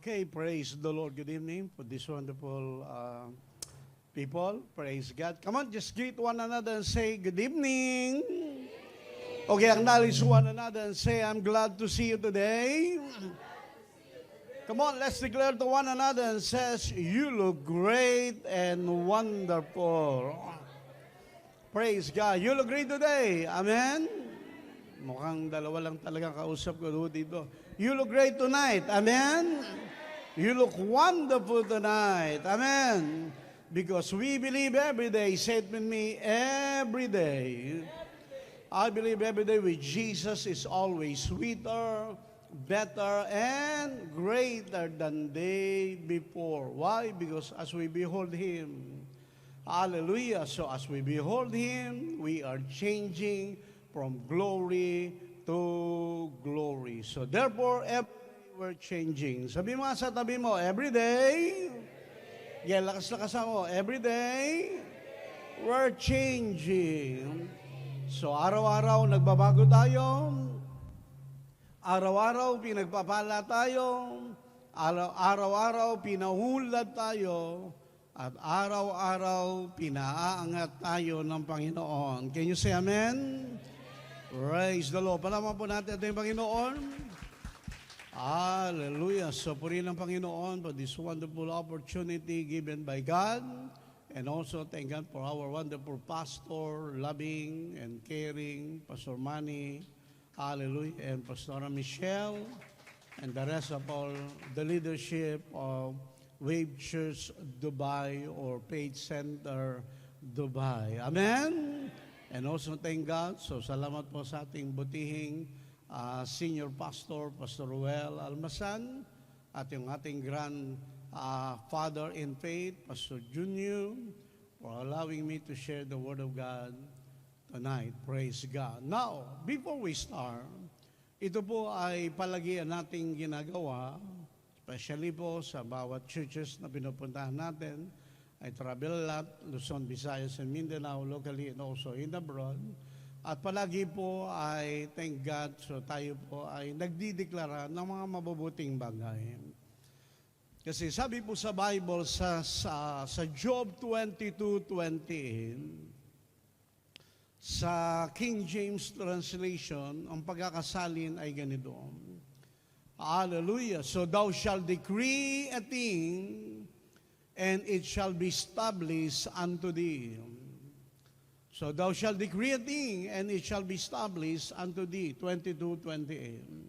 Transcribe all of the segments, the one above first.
Okay, praise the Lord. Good evening for this wonderful people. Praise God. Come on, just greet one another and say, good evening. Okay, acknowledge one another and say, I'm glad to see you today. Come on, let's declare to one another and says, you look great and wonderful. Praise God. You look great today. Amen. Mukhang dalawa lang talagang kausap ko dito. You look great tonight. Amen. You look wonderful tonight. Amen. Because we believe every day. Say it with me, every day. I believe every day with Jesus is always sweeter, better, and greater than day before. Why? Because as we behold Him, hallelujah. So as we behold Him, we are changing from glory to glory. So therefore, every day we're changing. Sabi mo sa tabi mo, every day. Yeah, lakas-lakas mo. Every day, we're changing. So araw-araw nagbabago tayo. Araw-araw pinagpapala tayo. Araw-araw pinahulad tayo. At araw-araw pinaaangat tayo ng Panginoon. Can you say amen? Praise the Lord. Palaman po natin ito yung Panginoon. Hallelujah. So purihin ng Panginoon for this wonderful opportunity given by God. And also thank God for our wonderful pastor, loving and caring, Pastor Manny. Hallelujah. And Pastor Michelle. And the rest of all the leadership of Wave Church Dubai or Page Center Dubai. Amen? And also thank God. So salamat po sa ating butihing Senior Pastor, Pastor Ruel Almasan, at yung ating Father in Faith, Pastor Junior, for allowing me to share the Word of God tonight. Praise God. Now, before we start, ito po ay palagian nating ginagawa, especially po sa bawat churches na pinupuntahan natin. I travel a lot, Luzon, Visayas, and Mindanao, locally and also in abroad. At palagi po ay, thank God, so tayo po ay nagdideklara ng mga mabubuting bagay. Kasi sabi po sa Bible, sa Job 22:28, sa King James Translation, ang pagkakasalin ay ganito. Hallelujah. So thou shalt decree a thing, and it shall be established unto thee. So thou shalt decree a thing, and it shall be established unto thee. 22:28.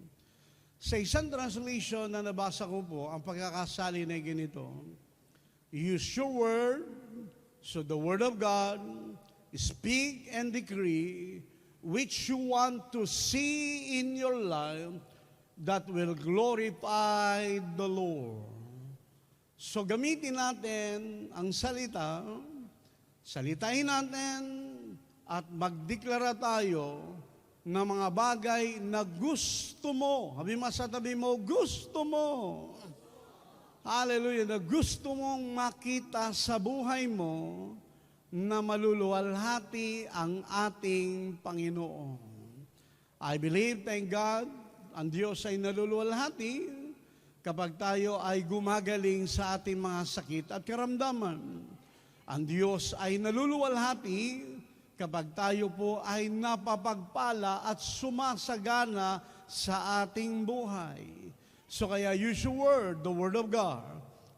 Sa isang translation na nabasa ko po, ang pagkakasali na ganito. Use your word, so the word of God, speak and decree, which you want to see in your life, that will glorify the Lord. So gamitin natin ang salita, salitain natin at magdeklara tayo ng mga bagay na gusto mo. Sabi mo sa tabi mo, gusto mo. Hallelujah, na gusto mong makita sa buhay mo na maluluwalhati ang ating Panginoon. I believe, thank God, ang Diyos ay naluluwalhati kapag tayo ay gumagaling sa ating mga sakit at karamdaman. Ang Diyos ay naluluwalhati kapag tayo po ay napapagpala at sumasagana sa ating buhay. So kaya use your word, the word of God.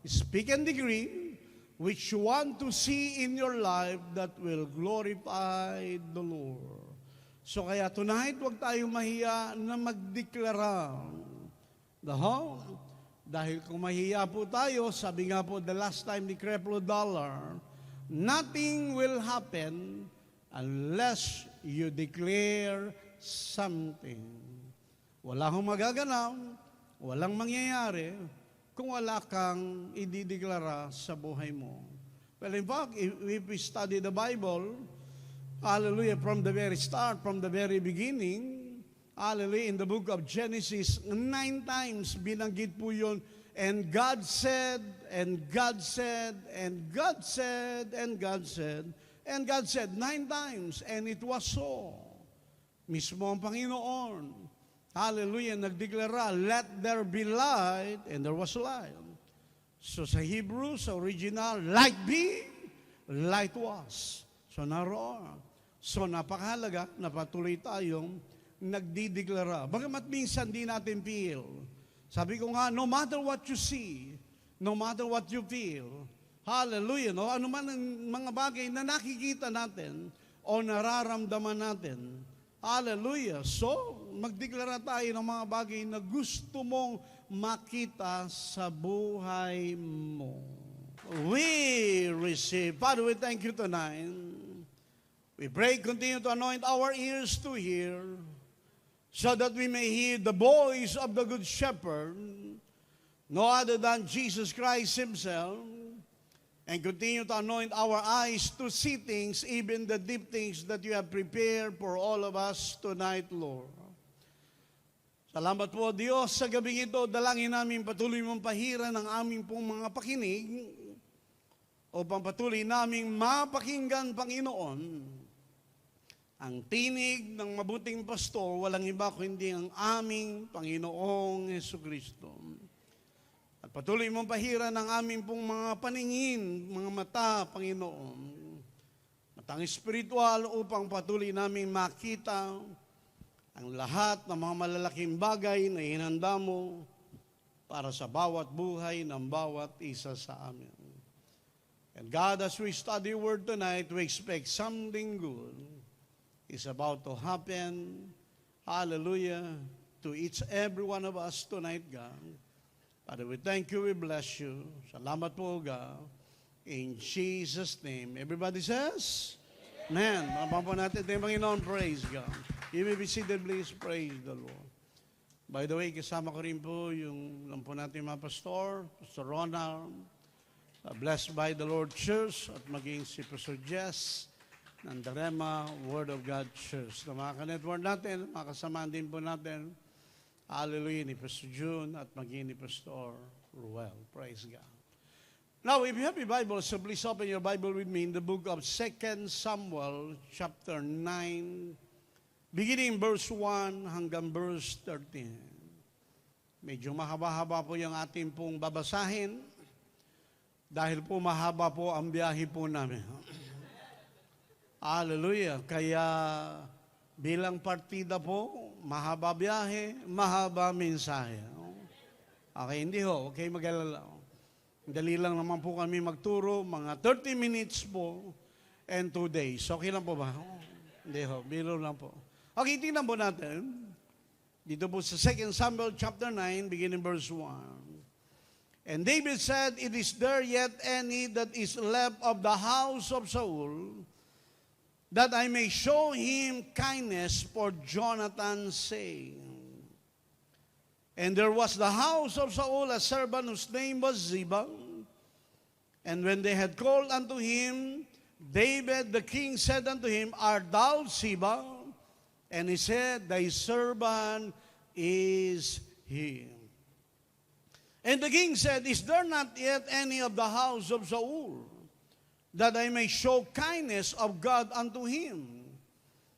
Speak and decree, which you want to see in your life that will glorify the Lord. So kaya tonight, huwag tayong mahiya na magdeklara. Dahil kung mahiya po tayo, sabi nga po the last time ni Creflo Dollar, nothing will happen unless you declare something. Wala kang magaganap, walang mangyayari kung wala kang idideklara sa buhay mo. Well, in fact, if we study the Bible, hallelujah, from the very start, from the very beginning, hallelujah, in the book of Genesis, 9 times binanggit po yun. And God said, and God said, and God said, and God said, and God said 9 times, and it was so. Mismo ang Panginoon Hallelujah, nagdeklara, let there be light, and there was light. So sa Hebrew, sa original, light be, light was. So naroon. So napakahalaga na patuloy tayong nagdideklara. Bagamat minsan di natin feel. Sabi ko nga, no matter what you see, no matter what you feel, hallelujah, no? Ano man ang mga bagay na nakikita natin o nararamdaman natin, hallelujah. So, magdeklara tayo ng mga bagay na gusto mong makita sa buhay mo. We receive. Father, we thank you tonight. We pray, continue to anoint our ears to hear, so that we may hear the voice of the Good Shepherd, no other than Jesus Christ Himself, and continue to anoint our eyes to see things, even the deep things that you have prepared for all of us tonight, Lord. Salamat po, Diyos, sa gabing ito. Dalangin namin patuloy mong pahiran ng aming pong mga pakinig upang patuloy naming mapakinggan, Panginoon, ang tinig ng mabuting pastor, walang iba kundi ang aming Panginoong Jesucristo. At patuloy mong pahiran ng aming pong mga paningin, mga mata, Panginoon. Matang espiritual upang patuloy naming makita ang lahat ng mga malalaking bagay na hinanda mo para sa bawat buhay ng bawat isa sa amin. And God, as we study your word tonight, we expect something good is about to happen, hallelujah, to each every one of us tonight, God. Father, we thank you, we bless you. Salamat po, God. In Jesus' name. Everybody says, Amen. Mapampo natin tayo, Panginoon, praise God. You may be seated, please, praise the Lord. By the way, kasama ko rin po yung lampo natin mga pastor, Pastor Ronald, blessed by the Lord Church, at maging si Pastor Jess, ng Darema Word of God Church. Na mga ka-network natin, mga kasamaan din po natin, hallelujah, ni Pastor June at maging ni Pastor Ruel. Praise God. Now, if you have your Bible, so please open your Bible with me in the book of 2 Samuel, chapter 9, beginning verse 1 hanggang verse 13. Medyo mahaba-haba po yung ating pong babasahin, dahil po mahaba po ang biyahe po namin. Hallelujah. Kaya bilang partida po, mahaba biyahe, mahaba mensahe. Okay, hindi ho. Okay, mag-alala. Dali lang naman po kami magturo, mga 30 minutes po and 2 days. Okay lang po ba? Hindi ho, biro lang po. Okay, tingnan po natin. Dito po sa 2 Samuel chapter 9, beginning verse 1. And David said, "It is there yet any that is left of the house of Saul, that I may show him kindness for Jonathan's sake. And there was the house of Saul a servant whose name was Ziba. And when they had called unto him, David the king said unto him, Art thou Ziba? And he said, Thy servant is he. And the king said, Is there not yet any of the house of Saul, that I may show kindness of God unto him?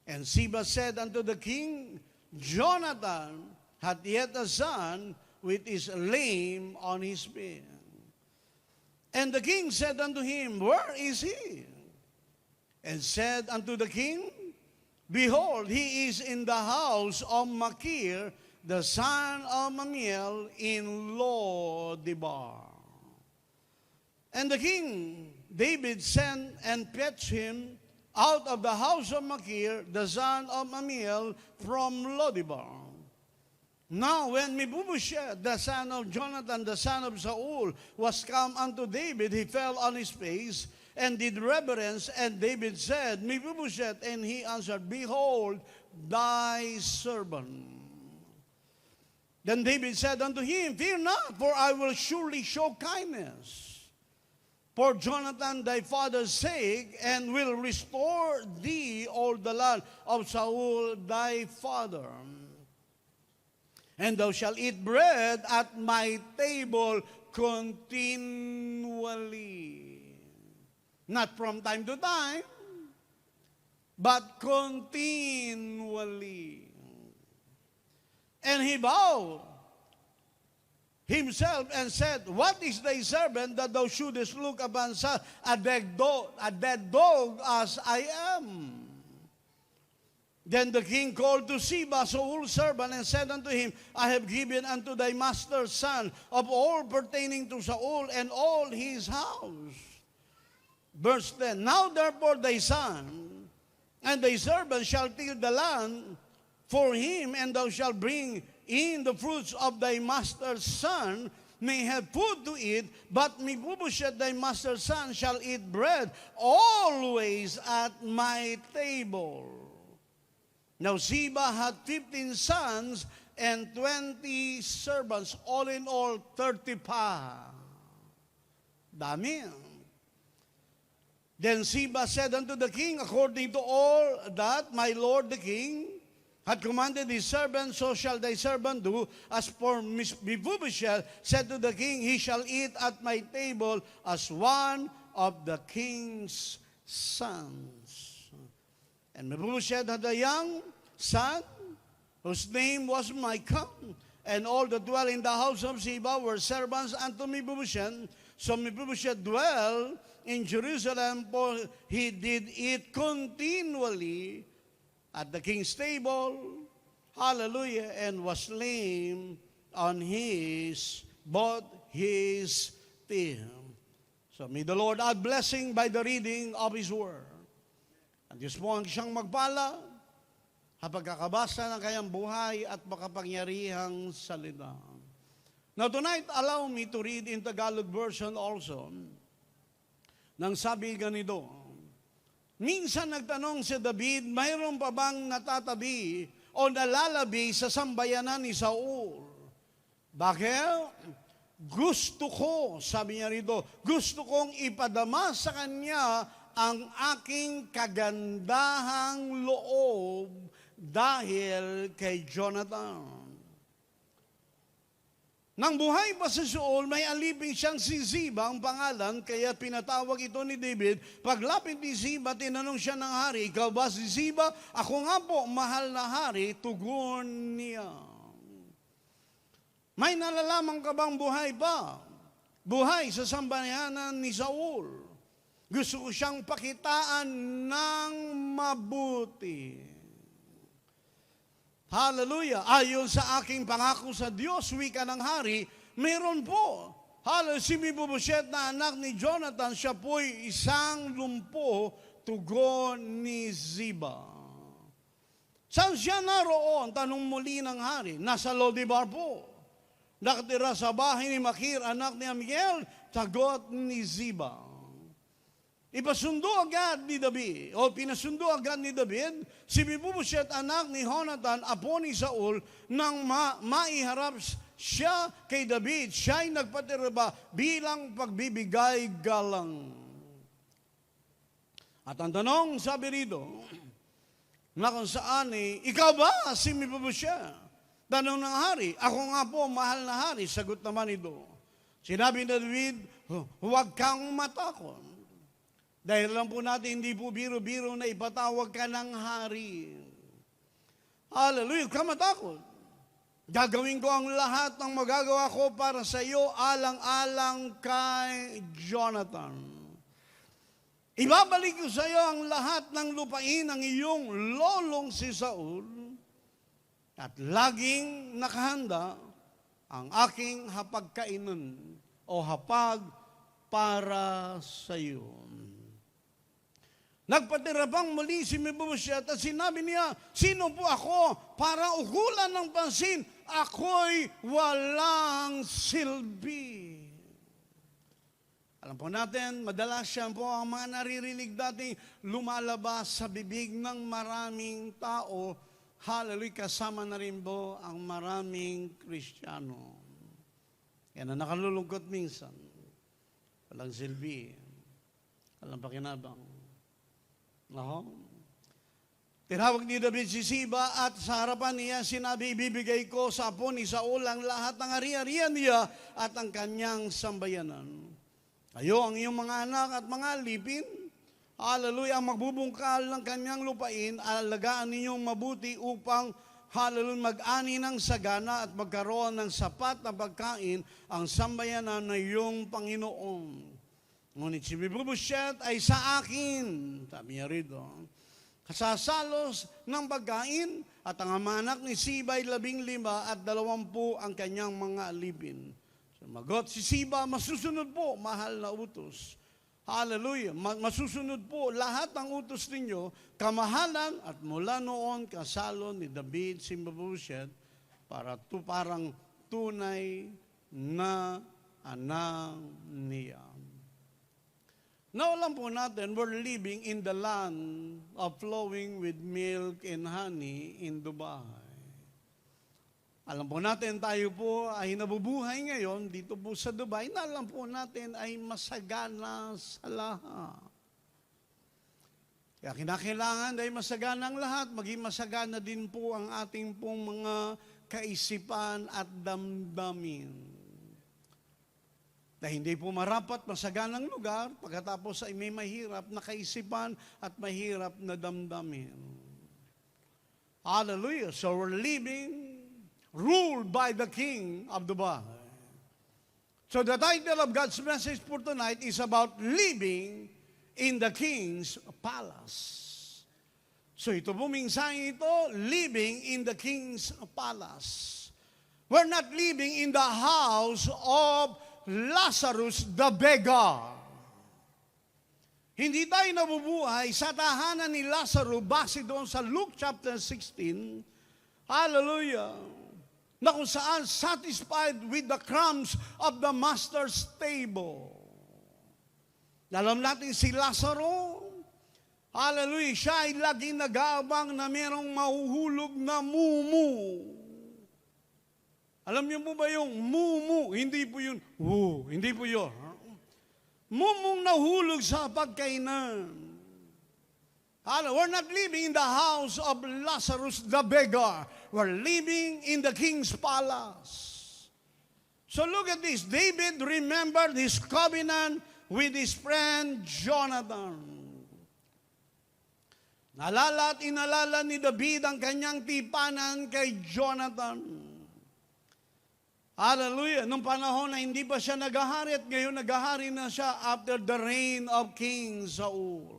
And Ziba said unto the king, Jonathan hath yet a son which is lame on his bed. And the king said unto him, Where is he? And said unto the king, Behold, he is in the house of Machir, the son of Mamiel, in Lo-debar. And the king David sent and fetched him out of the house of Machir, the son of Mamiel, from Lo-debar. Now when Mephibosheth, the son of Jonathan, the son of Saul, was come unto David, he fell on his face and did reverence. And David said, Mephibosheth, and he answered, Behold, thy servant. Then David said unto him, Fear not, for I will surely show kindness for Jonathan thy father's sake, and will restore thee all the land of Saul thy father. And thou shalt eat bread at my table continually. Not from time to time, but continually. And he bowed himself and said, What is thy servant that thou shouldest look upon a dead dog as I am? Then the king called to Ziba, Saul's servant, and said unto him, I have given unto thy master's son of all pertaining to Saul and all his house. Verse 10, Now therefore thy son and thy servant shall till the land for him, and thou shalt bring in the fruits of thy master's son, may have food to eat, but Mephibosheth thy master's son shall eat bread always at my table. Now Ziba had 15 sons and 20 servants, all in all 30 pa. Dami. Then Ziba said unto the king, According to all that my lord the king had commanded his servant, so shall thy servant do. As for Mephibosheth, said to the king, He shall eat at my table as one of the king's sons. And Mephibosheth had a young son, whose name was Micah, and all that dwell in the house of Ziba were servants unto Mephibosheth. So Mephibosheth dwell in Jerusalem, for he did eat continually at the king's table, hallelujah, and was lame on both his teeth. So may the Lord add blessing by the reading of His Word. At Diyos po ang siyang magpala, kapag kakabasa ng kayang buhay at makapangyarihang salita. Now tonight, allow me to read in Tagalog version also. Nang sabi ganito, minsan nagtanong si David, mayroon pa bang natatabi o nalalabi sa sambayanan ni Saul? Bakit? Gusto ko, sabi niya rito, gusto kong ipadama sa kanya ang aking kagandahang loob dahil kay Jonathan. Nang buhay pa si Saul, may alipin siyang si Ziba ang pangalan, kaya pinatawag ito ni David. Paglapit ni Ziba, tinanong siya ng hari, Ikaw ba si Ziba? Ako nga po, mahal na hari, tugon niya. May nalalaman ka bang buhay pa? Buhay sa sambayanan ni Saul. Gusto ko siyang pakitaan ng mabuti. Hallelujah. Ayon sa aking pangako sa Diyos, wika ng hari, meron po. Hallelujah. Si Mephibosheth na anak ni Jonathan, siya po'y isang lumpo, tugon ni Ziba. Saan siya naroon? Tanong muli ng hari. Nasa Lodebar po. Nakatira sa bahay ni Makir, anak ni Amiel, sagot ni Ziba. Ipasundo agad ni David, o pinasundo agad ni David, si Mephibosheth anak ni Jonathan, apo ni Saul, nang maiharap siya kay David, siya'y nagpatiraba bilang pagbibigay galang. At ang tanong, sabi rito, na kung saan ikaw ba si Mephibosheth? Tanong ng hari, ako nga po, mahal na hari, sagot naman ito. Sinabi ni David, huwag kang matakot. Dahil lang po natin, hindi po biro-biro na ipatawag ka ng hari. Hallelujah, ka matakot. Gagawin ko ang lahat ng magagawa ko para sa iyo, alang-alang kay Jonathan. Ibabalik ko sa iyo ang lahat ng lupain ng iyong lolong si Saul, at laging nakahanda ang aking hapagkainan o hapag para sa iyo. Nagpatira pang muli si Mephibosheth at sinabi niya, sino po ako para ukulan ng pansin? Ako'y walang silbi. Alam po natin, madalas yan po ang mga naririnig natin lumalabas sa bibig ng maraming tao. Hallelujah, kasama na rin po ang maraming Kristiyano. Yan ang nakalulungkot minsan. Walang silbi. Walang pakinabang. Tinawag ni David si Ziba at sa harapan niya sinabi, ibibigay ko sa apo ni Saul ang lahat ng ari-arian niya at ang kanyang sambayanan. Kayo ang iyong mga anak at mga lipin, hallelujah, ang magbubungkal ng kanyang lupain, alagaan ninyong mabuti upang hallelujah, mag-ani ng sagana at magkaroon ng sapat na pagkain ang sambayanan na iyong Panginoon. Ngunit si Mephibosheth ay sa akin, sabi niya rito, kasasalos ng pagkain at ang ama anak ni Siba ay 15 at 20 ang kanyang mga alipin. Sumagot si Siba, masusunod po, mahal na utos. Hallelujah. Masusunod po lahat ng utos ninyo, kamahalan at mula noon kasalo ni David si Mephibosheth parang tunay na anak niya. Now, alam po natin, we're living in the land of flowing with milk and honey in Dubai. Alam po natin, tayo po ay nabubuhay ngayon dito po sa Dubai na alam po natin ay masagana sa lahat. Kaya kinakailangan ay masagana ang lahat, maging masagana din po ang ating pong mga kaisipan at damdamin. Na hindi po marapat masaganang lugar, pagkatapos ay may mahirap na kaisipan at mahirap na damdamin. Hallelujah! So we're living ruled by the King of Dubai. So the title of God's message for tonight is about living in the King's Palace. So ito po minsang ito, living in the King's Palace. We're not living in the house of Lazarus the beggar. Hindi tayo nabubuhay sa tahanan ni Lazarus base doon sa Luke chapter 16. Hallelujah! Na kung saan satisfied with the crumbs of the master's table. Alam natin si Lazaro, hallelujah, siya ay laging nag-aabang na merong mahuhulog na mumu. Alam niyo po ba yung mumu? Hindi po yun, hindi po yun. Mumung nahulog sa pagkainan. We're not living in the house of Lazarus the beggar. We're living in the king's palace. So look at this. David remembered his covenant with his friend Jonathan. Nalala at inalala ni David ang kanyang tipanan kay Jonathan. Hallelujah. Nung panahon na hindi pa siya naghahari at ngayon naghahari na siya after the reign of King Saul.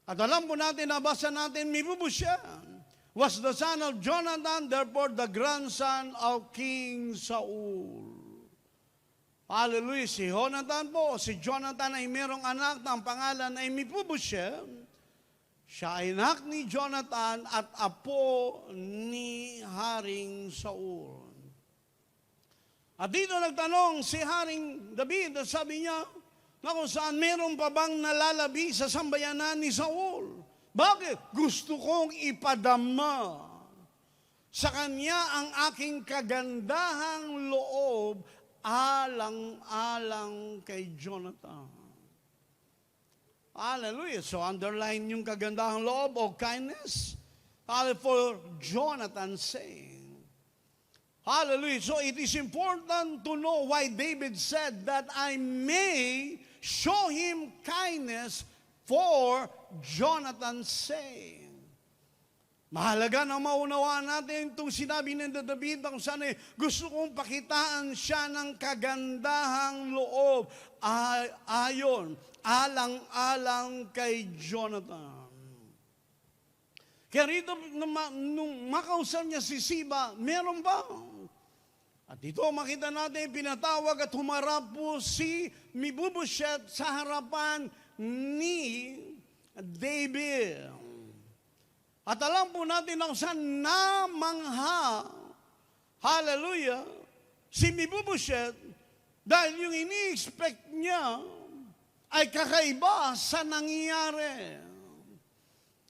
At alam po natin, nabasa natin, Mephibosheth was the son of Jonathan, therefore the grandson of King Saul. Hallelujah. Si Jonathan ay merong anak na ang pangalan ay Mephibosheth. Siya ay anak ni Jonathan at apo ni Haring Saul. At dito nagtanong si Haring David at sabi niya, na kung saan meron pa bang nalalabi sa sambayanan ni Saul? Bakit? Gusto kong ipadama sa kanya ang aking kagandahang loob alang-alang kay Jonathan. Hallelujah. So underline yung kagandahang loob o kindness for Jonathan's sake. Hallelujah. So it is important to know why David said that I may show him kindness for Jonathan's sake. Mahalaga na maunawaan natin itong sinabi ni David kung saan gusto kong pakitaan siya ng kagandahang loob alang-alang kay Jonathan. Kaya rito, nung makausap niya si Siba, meron ba? At ito makita natin, pinatawag at humarap po si Mephibosheth sa harapan ni David. At alam po natin kung saan namangha, hallelujah, si Mephibosheth dahil yung ini-expect niya ay kakaiba sa nangyayari.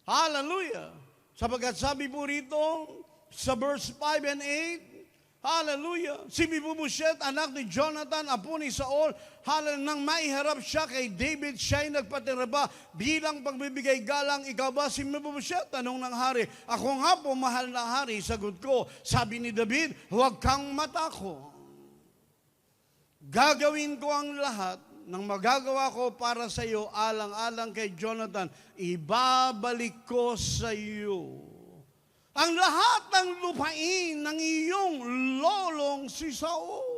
Hallelujah. Sapagkat sabi po rito sa verse 5 and 8, hallelujah, si Mephibosheth, anak ni Jonathan, apo ni Saul, hallelujah, nang maiharap siya kay David, siya'y nagpatira ba bilang pagbibigay galang, ikaw ba si Mephibosheth? Tanong ng hari, ako nga po, mahal na hari, sagot ko. Sabi ni David, huwag kang matakot. Gagawin ko ang lahat ng magagawa ko para sa iyo, alang-alang kay Jonathan, ibabalik ko sa iyo. ang lahat ng lupain ng iyong lolong si Saul.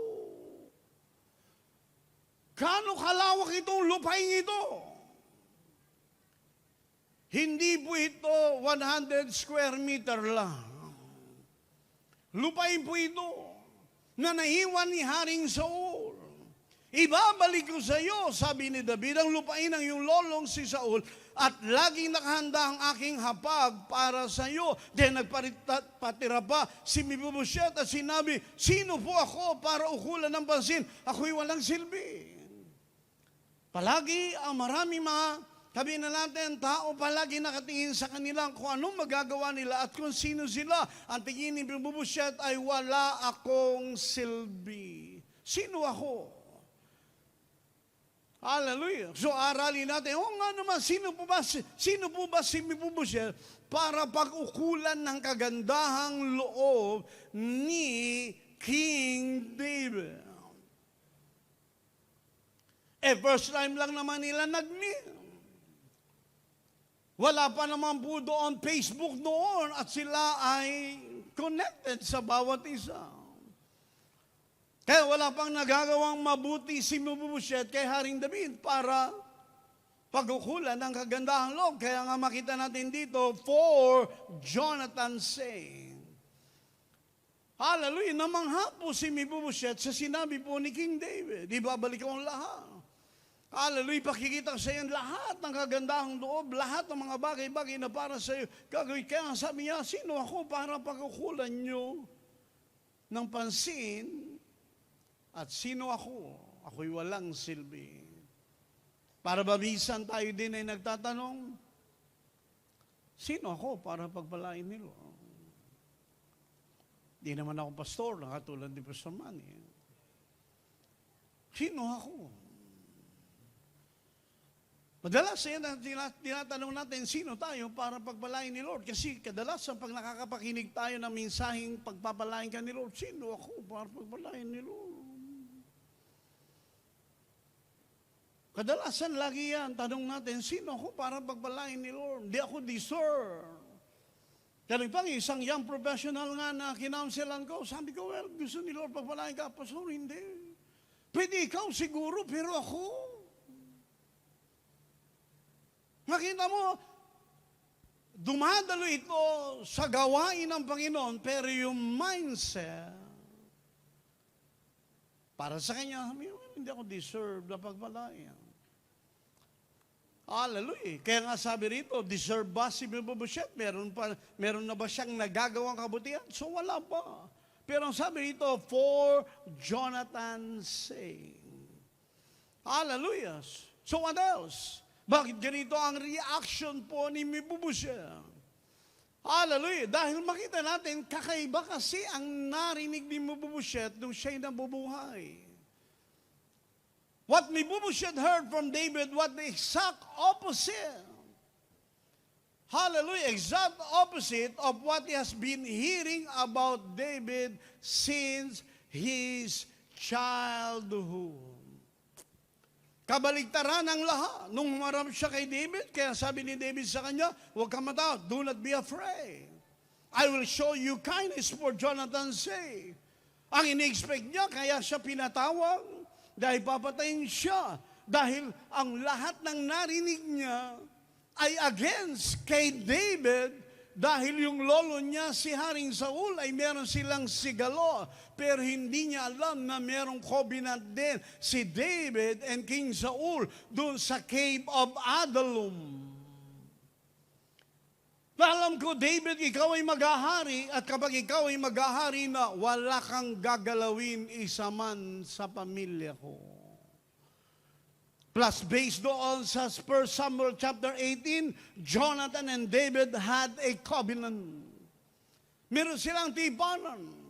Gaano kalawak itong lupain ito? Hindi po ito 100 square meter lang. Lupain po ito na naiwan ni Haring Saul. Ibabalik ko sa iyo, sabi ni David, ang lupain ng iyong lolong si Saul at laging nakahanda ang aking hapag para sa iyo. Then nagpatira pa si Mephibosheth at sinabi, sino po ako para ukulan ng pansin? Ako'y walang silbi. Palagi ang marami mga sabihin na natin, tao palagi nakatingin sa kanila kung anong magagawa nila at kung sino sila. Ang tingin ni Mephibosheth ay wala akong silbi. Sino ako? Hallelujah. So aralin natin, nga naman, sino po ba si Mephibosheth para pag-ukulan ng kagandahang loob ni King David? First time lang naman nila nag-meet. Wala pa naman po doon Facebook noon at sila ay connected sa bawat isa. Kaya wala pang nagagawang mabuti si Mephibosheth kay Haring David para pag-ukulan ng kagandahang loob. Kaya nga makita natin dito, for Jonathan's sake. Hallelujah, namangha po si Mephibosheth sa sinabi po ni King David. Di babalik ang lahat. Hallelujah, pakikita sa iyo lahat ng kagandahang loob, lahat ng mga bagay-bagay na para sa iyo. Kaya sabi niya, sino ako para pag-ukulan nyo ng pansin at sino ako? Ako'y walang silbi. Para babisan tayo din ay nagtatanong, sino ako para pagpalain nilo? Di naman ako pastor, nakatulad ni Pastor Manny. Sino ako? Madalas yan ang tinatanong natin, sino tayo para pagpalain ni Lord? Kasi kadalasan pag nakakapakinig tayo ng mensaheng pagpapalain ka ni Lord, sino ako para pagpalain ni Lord? Kadalasan lagi yan, tanong natin, sino ako para pagpalain ni Lord? Hindi ako deserve. Kaya pang isang young professional nga na kinaunselan ko, sabi ko, well, gusto ni Lord pagpalain ka, Pastor, hindi. Pwede ikaw siguro, pero ako. Makita mo, dumadalo ito sa gawain ng Panginoon, pero yung mindset, para sa kanya, hindi ako deserve na pagpalain. Hallelujah. Kaya nga sabi rito, deserve ba si Mephibosheth? Meron na ba siyang nagagawang kabutihan? So wala pa. Pero ang sabi rito, for Jonathan's sake. Hallelujah. So what else? Bakit ganito ang reaction po ni Mephibosheth? Hallelujah. Dahil makita natin, kakaiba kasi ang narinig ni Mephibosheth nung siya'y nabubuhay. What Mephibosheth heard from David, what the exact opposite. Hallelujah. Exact opposite of what he has been hearing about David since his childhood. Kabaligtaran ang lahat. Nung humarap siya kay David, kaya sabi ni David sa kanya, huwag ka matakot, do not be afraid. I will show you kindness for Jonathan's sake. Ang ini-expect niya, kaya siya pinatawag, dahil papatayin siya. Dahil ang lahat ng narinig niya ay against kay David, dahil yung lolo niya, si Haring Saul, ay meron silang sigalo. Pero hindi niya alam na merong covenant din si David and King Saul doon sa cave of Adullam. Alam ko, David, ikaw ay maghahari at kapag ikaw ay maghahari na wala kang gagalawin isa man sa pamilya ko. Plus, based doon sa 1 Samuel chapter 18, Jonathan and David had a covenant. Meron silang tipanan.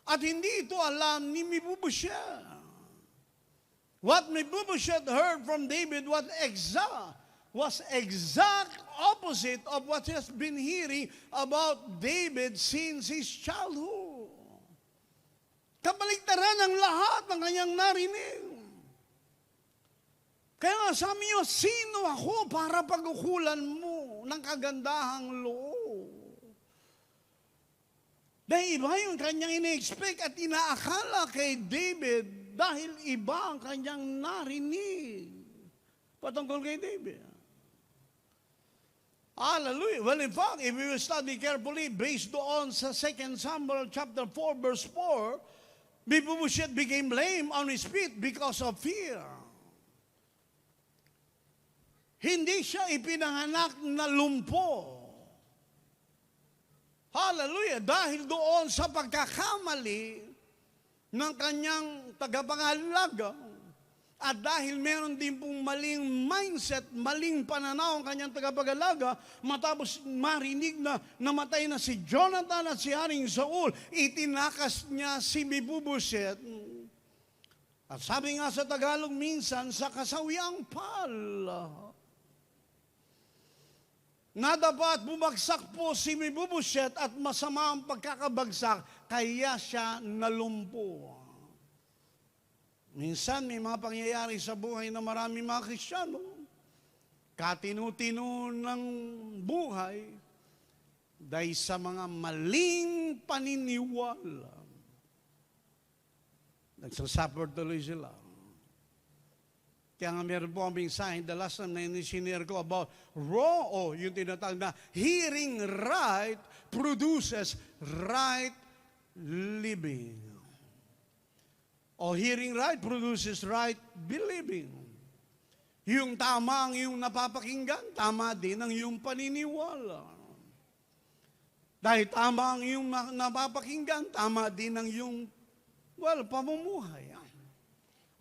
At hindi ito alam ni Mephibosheth. What Mephibosheth heard from David was exact opposite of what he has been hearing about David since his childhood. Kabaligtaran ang lahat ng kanyang narinig. Kaya nga sabi niyo, sino ako para pag-ukulan mo ng kagandahang loob? Dahil iba yung kanyang ina-expect at inaakala kay David dahil iba ang kanyang narinig patungkol kay David. Hallelujah. Well, in fact, if we will study carefully based on sa 2 Samuel chapter 4 verse 4, Mephibosheth became lame on his feet because of fear. Hindi siya ipinanganak na lumpo. Hallelujah! Dahil doon sa pagkakamali ng kanyang tagapangalaga at dahil meron din pong maling mindset, maling pananaw ang kanyang tagapangalaga, matapos marinig na namatay na si Jonathan at si Haring Saul, itinakas niya si Mephibosheth. At sabi nga sa Tagalog minsan, sa kasawiang pala, na dapat bumagsak po si Mephibosheth at masama ang pagkakabagsak, kaya siya nalumpo. Minsan may mga pangyayari sa buhay na marami mga Kristiyano, katinu-tinu ng buhay dahil sa mga maling paniniwala. Nagsasuffer tuloy sila. Kaya nga meron po ang mensahe, the last time na sinare ko about wrong, yung tinatawag na hearing right produces right living. O hearing right produces right believing. Yung tama ang iyong napapakinggan, tama din ang iyong paniniwala. Dahil tama ang iyong napapakinggan, tama din ang iyong, pamumuhay.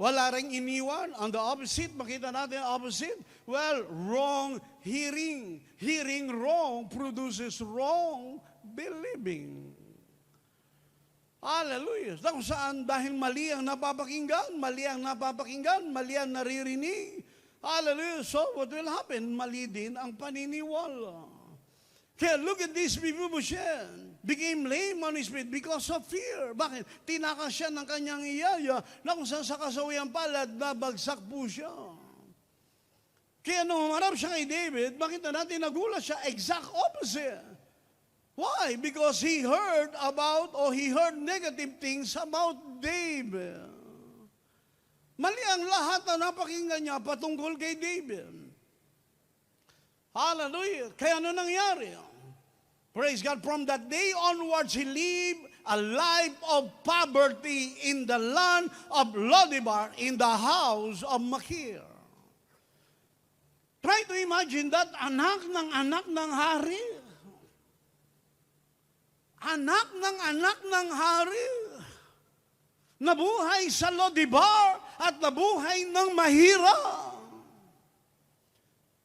Wala ring iniwan. On the opposite, makita natin ang opposite. Wrong hearing. Hearing wrong produces wrong believing. Hallelujah. Kung saan dahil mali ang napapakinggan, mali ang naririnig. Hallelujah. So what will happen? Mali din ang paniniwala. Kaya look at this, Mephibosheth became lame on his feet because of fear. Bakit? Tinakas siya ng kanyang iyaya na kung saan sa kasawiang palad, nabagsak po siya. Kaya nung humarap siya kay David, makita natin nagulat siya, exact opposite. Why? Because he heard negative things about David. Mali ang lahat na napakinggan niya patungkol kay David. Hallelujah. Kaya ano nangyari? Praise God. From that day onwards, he lived a life of poverty in the land of Lodebar, in the house of Machir. Try to imagine that anak ng hari. Anak ng hari. Nabuhay sa Lodebar at nabuhay ng mahirap.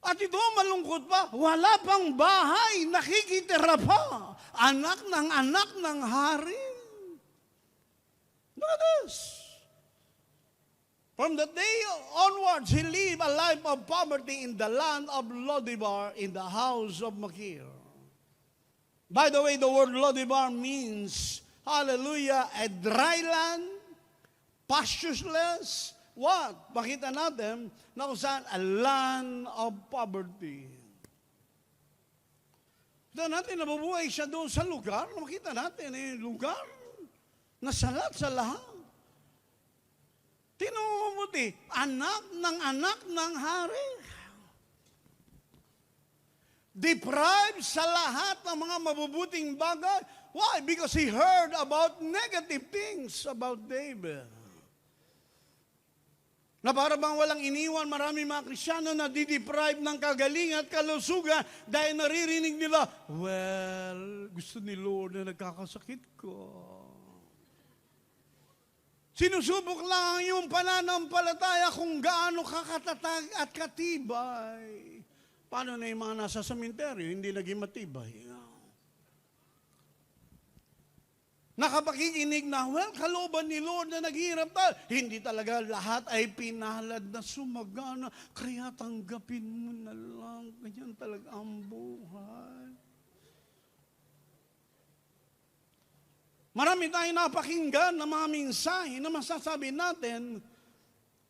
At ito malungkot pa, wala pang bahay, nakikitira pa. Anak ng hari. Look at this. From that day onwards, he lived a life of poverty in the land of Lodebar, in the house of Machir. By the way, the word Lodebar means, hallelujah, a dry land, pastureless, what? Pakita natin na kung saan a land of poverty. Kita natin, nabubuhay siya doon sa lugar. Makita natin, lugar na salat sa lahat. Tinumuti, anak ng hari. Deprived sa lahat ng mga mabubuting bagay. Why? Because he heard about negative things about David. Na para bang walang iniwan, marami mga Kristiyano na dideprive ng kagalingan at kalusugan dahil naririnig nila, gusto ni Lord na nagkakasakit ko. Sinusubok lang yung pananampalataya kung gaano kakatatag at katibay. Paano na yung mga nasa sementeryo, hindi naging matibay? Nakapakikinig na, kalooban ni Lord na naghihirap tayo. Hindi talaga lahat ay pinalad na sumagana, kaya tanggapin mo na lang. Ganyan talaga ang buhay. Marami tayong napakinggan na mga mensahe na masasabi natin,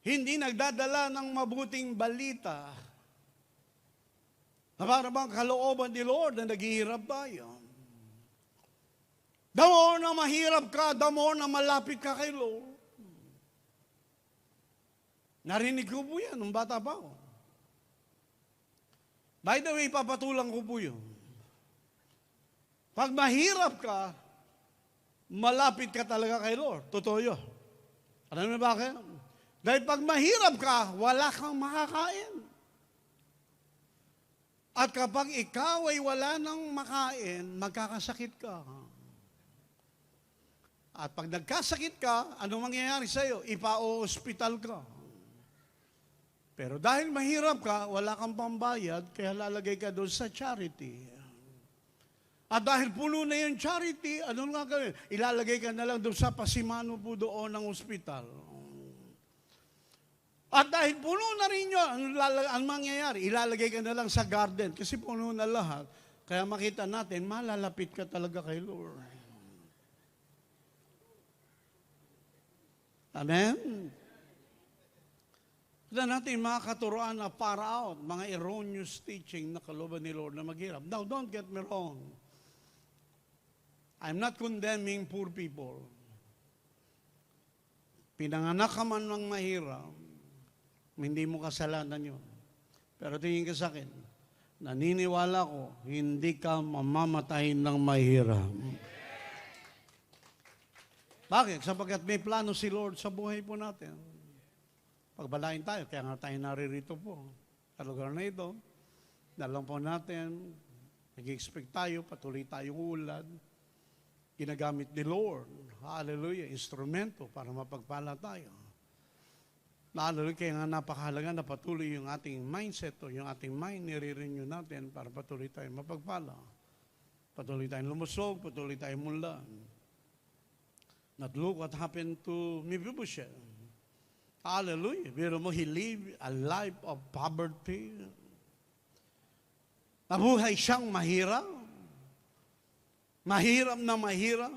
hindi nagdadala ng mabuting balita. Na para bang kalooban ni Lord na naghihirap tayo. The more na mahirap ka, the more na malapit ka kay Lord. Narinig ko po yan nung bata pa ako. By the way, papatulang ko po yun. Pag mahirap ka, malapit ka talaga kay Lord. Totoo yun. Alam mo bakit? Dahil pag mahirap ka, wala kang makakain. At kapag ikaw ay wala nang makain, magkakasakit ka. At pag nagkasakit ka, anong mangyayari sa'yo? Ipa-hospital ka. Pero dahil mahirap ka, wala kang pambayad, kaya lalagay ka doon sa charity. At dahil puno na yung charity, anong nga gawin? Ilalagay ka na lang doon sa pasimano po doon ng ospital. At dahil puno na rin yun, ang mangyayari, ilalagay ka na lang sa garden. Kasi puno na lahat. Kaya makita natin, malalapit ka talaga kay Lord. Amen? Tignan natin mga katuroan na para out, mga erroneous teaching na kalooban ni Lord na maghirap. Now, don't get me wrong. I'm not condemning poor people. Pinanganak ka man ng mahirap, hindi mo kasalanan yun. Pero tingin ka sa akin, naniniwala ko, hindi ka mamamatay ng mahirap. Bakit? Sapagkat may plano si Lord sa buhay po natin. Pagbalain tayo, kaya nga tayo naririto po. Sa lugar na ito, dalang po natin, nag-expect tayo, patuloy tayong ulad. Ginagamit ni Lord, hallelujah, instrumento para mapagpala tayo. Hallelujah, kaya nga napakahalaga na patuloy yung ating mindset o yung ating mind, nire-renew natin para patuloy tayong mapagpala. Patuloy tayong lumusog, patuloy tayong munlan. Not look what happened to Mephibosheth. Hallelujah. Pero mo, he lived a life of poverty. Nabuhay siyang mahirap. Mahirap na mahirap.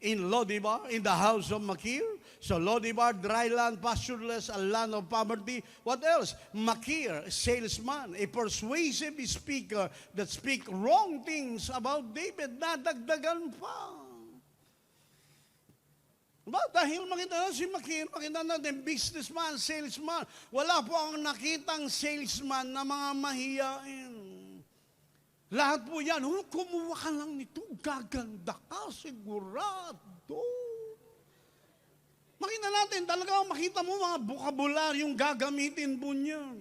In Lodibar, in the house of Makir. So Lodibar, dry land, pastureless, a land of poverty. What else? Makir, salesman, a persuasive speaker that speak wrong things about David. Nadagdagan pa. Ba, dahil makita na si Makir, makita natin businessman, salesman. Wala po ang nakitang salesman na mga mahiyain. Lahat po yan, kumuha ka lang nito, gaganda ka, sigurado. Makita natin, talaga makita mo mga bukabularyong gagamitin po niyan.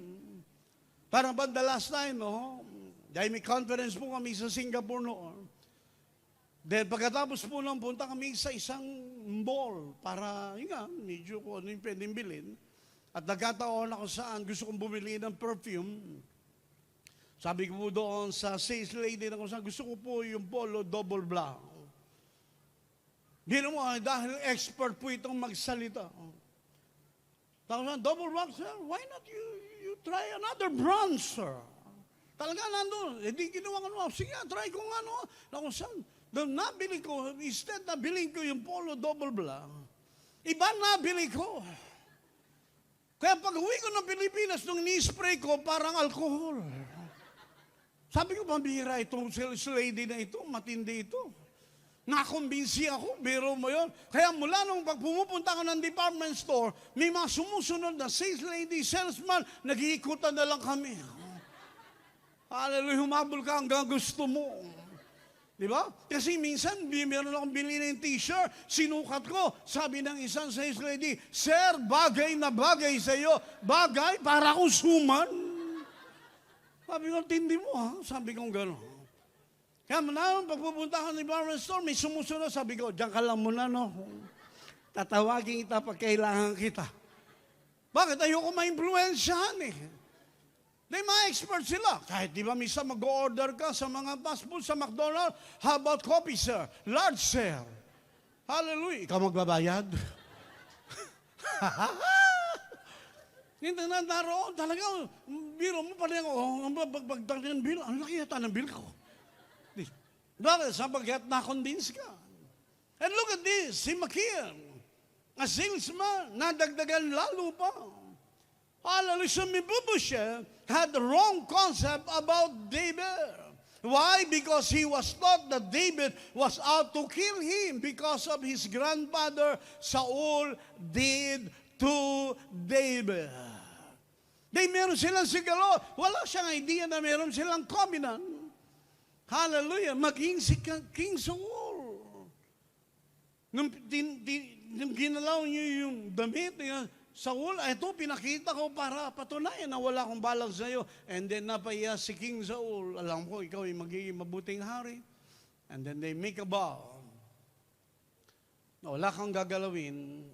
Parang ba the last time, no? Dahil may conference po kami sa Singapore noon. Then pagkatapos po nang punta kami sa isang mall para, yun nga, medyo ko ano yung pwedeng bilhin. At nagkataon ako saan gusto kong bumili ng perfume. Sabi ko po doon sa sales lady na kung saan gusto ko po yung Polo Double Black. Bino mo, dahil expert po itong magsalita. Tapos Double Black, sir, why not you try another brand, sir? Talaga nandun, hindi ginawa ka naman. Sige, try ko nga no. Na kung saan, doon nabili ko, instead nabili ko yung Polo Double Black, iba nabili ko. Kaya pag uwi ko ng Pilipinas, nung ni-spray ko, parang alcohol. Sabi ko, pambihira itong sales lady na ito, matindi ito. Nakumbinsi ako, biro mo yun. Kaya mula nung pag pumupunta ka ng department store, may mga sumusunod na sales lady, salesman, nag-iikutan na lang kami. Hallelujah, humabol ka hanggang gusto mo. Di ba? Kasi minsan, meron akong bilhin ng t-shirt, sinukat ko, sabi ng isang sales lady, sir, bagay na bagay sa iyo. Bagay para akong suman. Sabi ko, tindi mo ha? Sabi ko gano'n. Kaya naman, pagpupunta ka ng department store, may sumusunod, sabi ko, diyan ka lang muna, no? Tatawagin kita pag kailangan kita. Bakit? Ayoko ma-influensyahan eh. May mga expert sila. Kahit di ba misa mag-order ka sa mga fast food sa McDonald's, how about coffee, sir? Large, sir. Hallelujah. Ikaw magbabayad? Hindi na naroon. Talaga, biro mo pa rin ako. Pagpagdag ng bill, ang laki yata ng bill ko. Bakit? Sapagkat na-convince ka. And look at this, si Makir, a salesman, nadagdagan lalo pa. Hallelujah, Mephibosheth had the wrong concept about David. Why? Because he was taught that David was out to kill him because of his grandfather Saul did to David. Meron silang sigalo. Wala siyang idea na meron silang covenant. Hallelujah. Maging si King Saul. Nung ginalaw niyo yung damit, Saul, ito pinakita ko para patunayan na wala akong balag sa iyo. And then napaya si King Saul, alam ko, ikaw ay magiging mabuting hari. And then they make a vow na wala kang gagalawin,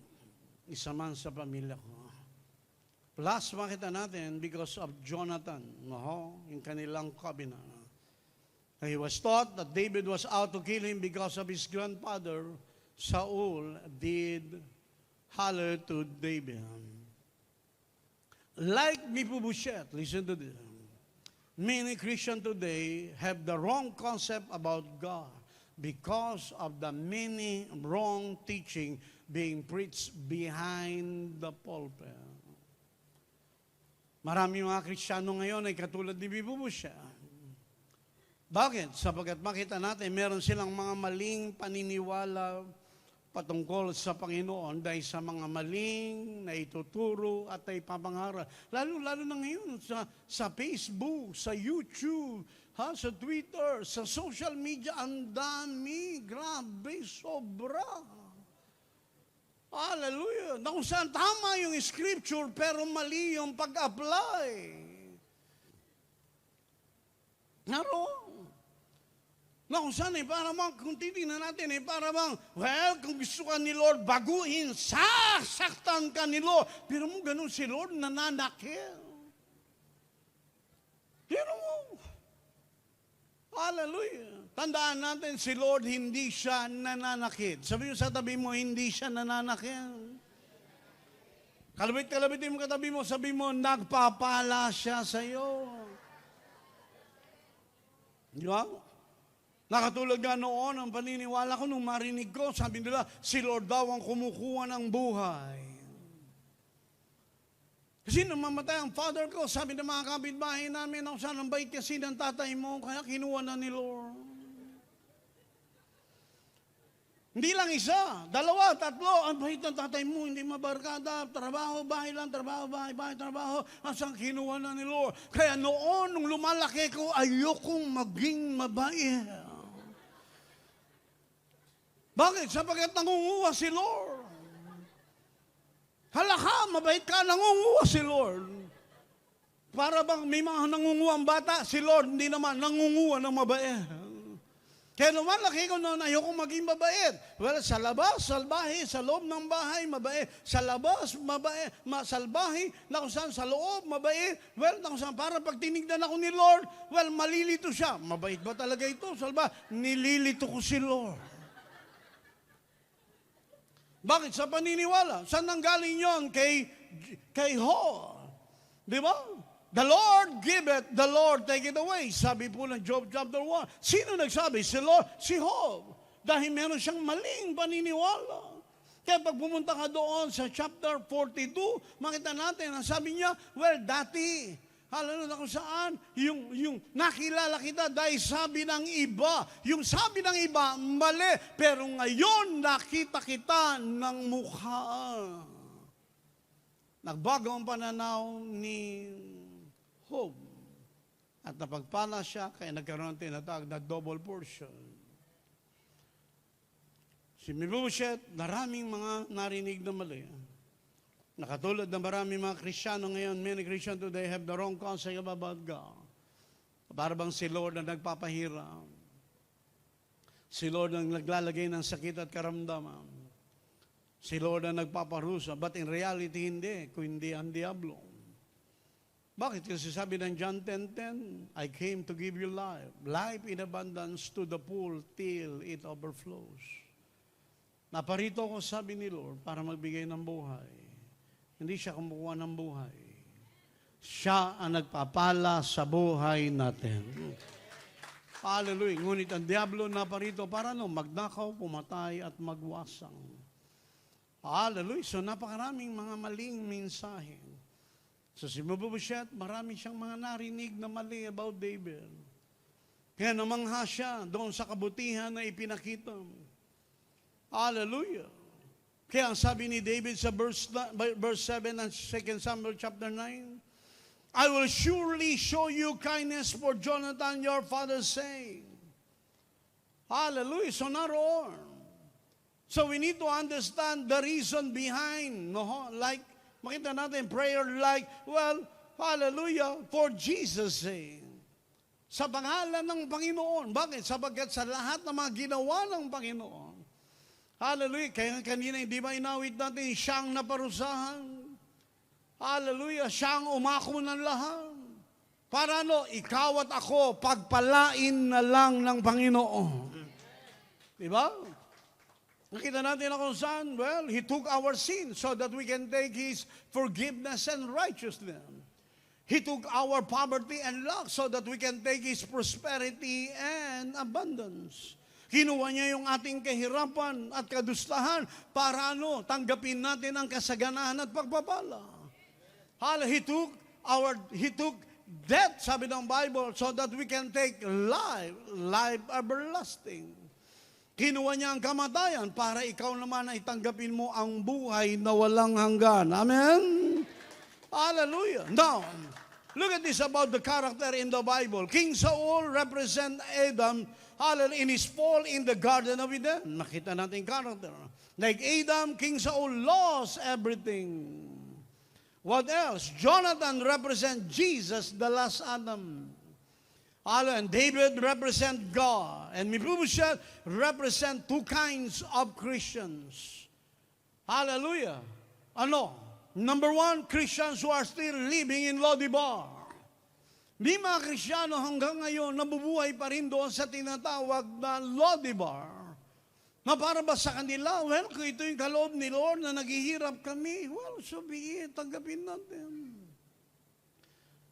isa man sa pamilya ko. Plus, makita natin, because of Jonathan, yung kanilang covenant. He was taught that David was out to kill him because of his grandfather, Saul, did holler to David. Like Mephibosheth, listen to this. Many Christians today have the wrong concept about God because of the many wrong teaching being preached behind the pulpit. Marami mga Kristiyano ngayon ay katulad ni Mephibosheth. Bakit? Sapagkat makita natin, meron silang mga maling paniniwala patungkol sa Panginoon dahil sa mga maling na ituturo at ay papangaral. Lalo na ngayon sa Facebook, sa YouTube, sa Twitter, sa social media, ang dami, grabe, sobra. Hallelujah. Na kung saan tama yung scripture pero mali yung pag-apply. Naroon. Na kung saan para bang, kung titignan natin para bang, well, kung gusto ka ni Lord baguhin, sasaktan ka ni Lord. Pero mo ganun si Lord nananakil. Pero mo. Hallelujah. Tandaan natin, si Lord hindi siya nananakit. Sabi mo sa tabi mo, hindi siya nananakit. Kalabit-kalabitin mo katabi mo, sabi mo, nagpapala siya sa iyo. Di ba? Nakatulad nga noon, ang paniniwala ko nung marinig ko, sabi nila, si Lord daw ang kumukuha ng buhay. Kasi nung mamatay ang father ko, sabi ng mga kapitbahay namin, ako saan ang bait kasi ng tatay mo, kaya kinuha na ni Lord. Hindi lang isa, dalawa, tatlo, ang bait ng tatay mo, hindi mabarkada, trabaho, bahay lang, trabaho, bahay, trabaho, asang kinuha na ni Lord. Kaya noon, nung lumalaki ko, ayokong maging mabait. Bakit? Sapagkat nangunguha si Lord. Halaka, mabait ka, nangunguha si Lord. Para bang may mga nangunguha ang bata, si Lord hindi naman nangunguha ng mabait. Kaya naman, laki ko noon, ayokong maging mabait. Well, sa labas, salbahe, sa loob ng bahay, mabait. Sa labas, mabait, salbahe, na kung saan, sa loob, mabait. Well, na kung saan, para pag tinignan ako ni Lord, well, malilito siya. Mabait ba talaga ito? Salba, nililito ko si Lord. Bakit? Sa paniniwala. Saan nanggaling yon? Kay Ho. Di ba? The Lord give it, the Lord take it away. Sabi po ng Job chapter 1. Sino nagsabi? Si Lord, si Job. Dahil meron siyang maling paniniwala. Kaya pag pumunta ka doon sa chapter 42, makita natin, ang sabi niya, well, dati, halalan na kung saan, yung nakilala kita dahil sabi ng iba. Yung sabi ng iba, mali. Pero ngayon, nakita kita ng mukha. Nagbago ang pananaw ni Job. At napagpala siya, kaya nagkaroon ng tinatawag na double portion. Si Mephibosheth, maraming mga narinig na mali. Nakatulad na maraming mga Kristiyano ngayon, many Christians today have the wrong concept about God. Para bang si Lord na nagpapahirap. Si Lord ang naglalagay ng sakit at karamdaman. Si Lord ang nagpaparusa. But in reality, hindi. Kundi ang diablo. Bakit? Kasi sabi ng John 10:10, I came to give you life. Life in abundance to the full till it overflows. Naparito ko, sabi ni Lord, para magbigay ng buhay. Hindi siya kumukuha ng buhay. Siya ang nagpapala sa buhay natin. Hallelujah. Ngunit ang diablo naparito para magnakaw, pumatay at magwasang. Hallelujah. So napakaraming mga maling mensahe. So si Mephibosheth, marami siyang mga narinig na mali about David. Kaya namangha siya doon sa kabutihan na ipinakita. Hallelujah. Kaya ang sabi ni David sa verse 7 ng 2 Samuel chapter 9, I will surely show you kindness for Jonathan your father's sake. Hallelujah. So naroon. So we need to understand the reason behind. No? Like, makita natin prayer like, well, hallelujah, for Jesus' sake. Sa pangalan ng Panginoon. Bakit? Sapagkat sa lahat ng mga ginawa ng Panginoon. Hallelujah. Kaya kanina, hindi ba inawit natin siyang naparusahan? Hallelujah. Siyang umako ng lahat. Para ikaw at ako, pagpalain na lang ng Panginoon. Diba? Nakita natin kung saan, well, He took our sins so that we can take His forgiveness and righteousness. He took our poverty and lack so that we can take His prosperity and abundance. Kinuha niya yung ating kahirapan at kadustahan para tanggapin natin ang kasaganahan at pagpapala. He took death, sabi ng Bible, so that we can take life everlasting. Kinuha niya ang kamatayan para ikaw naman ay tanggapin mo ang buhay na walang hanggan. Amen? Hallelujah. Now, look at this about the character in the Bible. King Saul represent Adam in his fall in the Garden of Eden. Nakita natin character. Like Adam, King Saul lost everything. What else? Jonathan represent Jesus, the last Adam. And David represent God. And Mephibosheth represent two kinds of Christians. Hallelujah. Number one, Christians who are still living in Lodebar. May mga Kristiyano hanggang ngayon nabubuhay pa rin doon sa tinatawag na Lodebar. Na para ba sa kanila, well, kung ito yung kaloob ni Lord na naghihirap kami, well, so be it, tanggapin natin.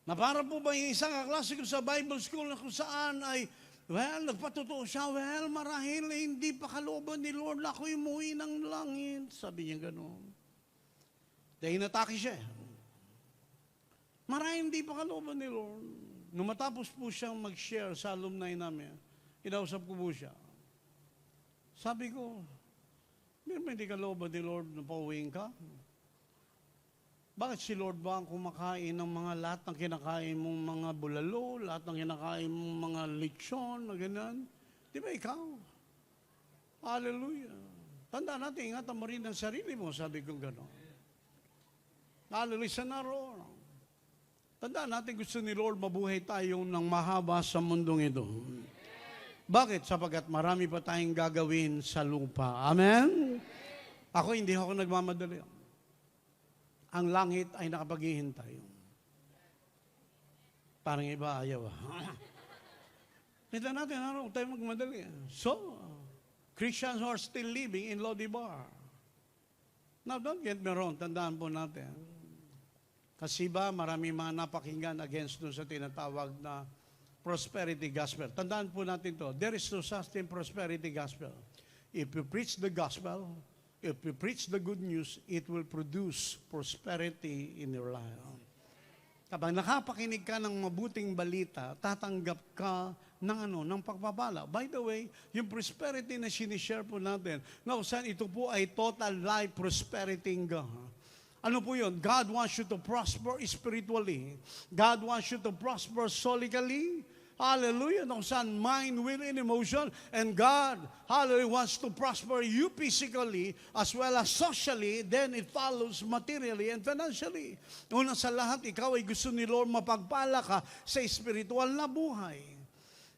Na para po ba yung isang kaklase ko sa Bible school na kung saan ay, well, nagpatutuo siya, well, marahil hindi pa kalooban ni Lord na ako'y umuwi ng langit. Sabi niya gano'n. Dahil natake siya. Marahil hindi pa kalooban ni Lord. Nung matapos po siyang mag-share sa alumni namin, kinausap ko po siya. Sabi ko, hindi kalooban ni Lord na pauwiin ka? Bakit si Lord ba ang kumakain ng mga lahat ng kinakain mong mga bulalo, lahat ng kinakain mong mga lechon, na ganyan? Di ba ikaw? Hallelujah. Tanda natin, ingatan mo rin ang sarili mo, sabi ko gano'n. Hallelujah, sa naroon. Tanda natin, gusto ni Lord mabuhay tayo ng mahaba sa mundong ito. Bakit? Sapagkat marami pa tayong gagawin sa lupa. Amen? Ako, hindi ako nagmamadali. Ang langit ay nakapaghihintay. Parang iba ayaw. Kita natin, huwag tayo magmadali. So, Christians who are still living in Lodebar. Now, don't get me wrong, tandaan po natin. Kasi ba, marami mga napakinggan against doon sa tinatawag na prosperity gospel. Tandaan po natin to. There is no such thing prosperity gospel. If you preach the gospel, if you preach the good news, it will produce prosperity in your life. Kapag nakapakinig ka ng mabuting balita, tatanggap ka ng pagpapala. By the way, yung prosperity na sinishare po natin, na saan ito po ay total life prosperity in God. Ano po yun? God wants you to prosper spiritually. God wants you to prosper solically. Hallelujah. Kung saan mind, will, and emotion. And God, hallelujah, wants to prosper you physically as well as socially. Then it follows materially and financially. Una sa lahat, ikaw ay gusto ni Lord mapagpala ka sa spiritual na buhay.